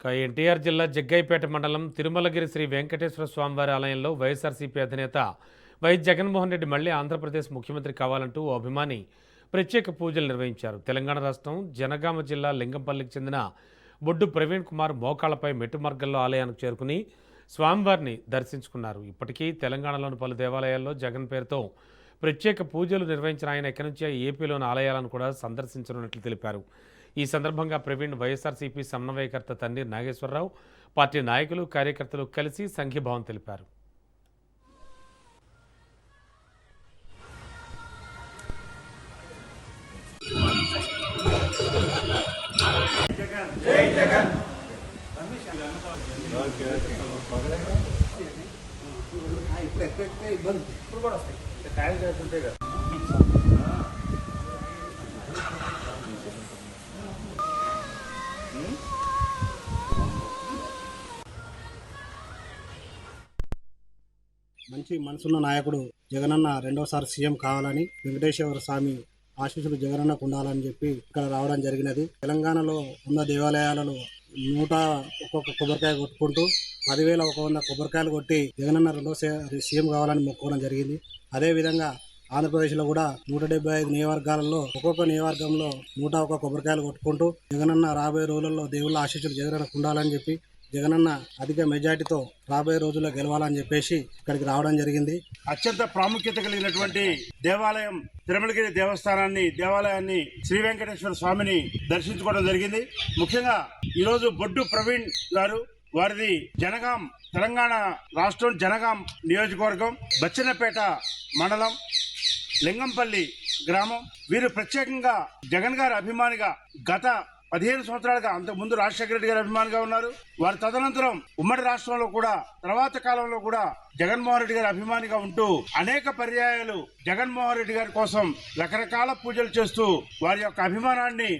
ఎన్టీఆర్ జిల్లా జగ్గైపేట మండలం తిరుమలగిరి శ్రీ వెంకటేశ్వర స్వామివారి ఆలయంలో వైఎస్ఆర్సీపీ అధినేత వైఎస్ జగన్మోహన్ రెడ్డి మళ్లీ ఆంధ్రప్రదేశ్ ముఖ్యమంత్రి కావాలంటూ ఓ అభిమాని ప్రత్యేక పూజలు నిర్వహించారు. తెలంగాణ రాష్ట్రం జనగామ జిల్లా లింగంపల్లికి చెందిన బొడ్డు ప్రవీణ్ కుమార్ మోకాళ్లపై మెట్టు మార్గంలో ఆలయానికి చేరుకుని స్వామివారిని దర్శించుకున్నారు. ఇప్పటికీ తెలంగాణలోని పలు దేవాలయాల్లో జగన్ పేరుతో ప్రత్యేక పూజలు నిర్వహించిన ఆయన ఇక్కడి నుంచి ఏపీలోని ఆలయాలను కూడా సందర్శించనున్నట్లు తెలిపారు. ఈ సందర్భంగా ప్రవీణ్ వైఎస్ఆర్సీపీ సమన్వయకర్త తండ్రి నాగేశ్వరరావు, పార్టీ నాయకులు, కార్యకర్తలు కలిసి సంఘీభావం తెలిపారు. మంచి మనసున్న నాయకుడు జగనన్న రెండోసారి సీఎం కావాలని, వెంకటేశ్వర స్వామి ఆశీస్సులు జగనన్నకు ఉండాలని చెప్పి ఇక్కడ రావడం జరిగినది. తెలంగాణలో ఉన్న దేవాలయాలలో 101 కొబ్బరికాయ కొట్టుకుంటూ 10,100 కొబ్బరికాయలు కొట్టి జగనన్న రెండోసారి సీఎం కావాలని మొక్కుకోవడం జరిగింది. అదేవిధంగా ఆంధ్రప్రదేశ్లో కూడా 175 నియోజకవర్గాలలో ఒక్కొక్క నియోజకవర్గంలో 101 కొబ్బరికాయలు కొట్టుకుంటూ జగనన్న రాబోయే రోజుల్లో దేవుళ్ళ ఆశీస్సులు జగనన్నకు ఉండాలని చెప్పి, జగనన్న అధిక మెజార్టీతో రాబోయే రోజుల్లో గెలవాలని చెప్పేసి ఇక్కడికి రావడం జరిగింది. అత్యంత ప్రాముఖ్యత కలిగినటువంటి దేవాలయం తిరుమలగిరి దేవాలయాన్ని శ్రీ వెంకటేశ్వర స్వామిని దర్శించుకోవడం జరిగింది. ముఖ్యంగా ఈరోజు బొడ్డు ప్రవీణ్ గారు, వారిది జనగాం, తెలంగాణ రాష్ట్రం జనగాం నియోజకవర్గం, బచ్చన్నపేట మండలం, లింగంపల్లి గ్రామం. వీరు ప్రత్యేకంగా జగన్ గారి అభిమానిగా గత 15 సంవత్సరాలుగా, అంతకుముందు రాజశేఖర రెడ్డి గారి అభిమానిగా ఉన్నారు. వారి తదనంతరం ఉమ్మడి రాష్ట్రంలో కూడా తర్వాత కాలంలో కూడా జగన్మోహన్ రెడ్డి గారి అభిమానిగా ఉంటూ అనేక పర్యాయాలు జగన్మోహన్ రెడ్డి గారి కోసం రకరకాల పూజలు చేస్తూ వారి యొక్క అభిమానాన్ని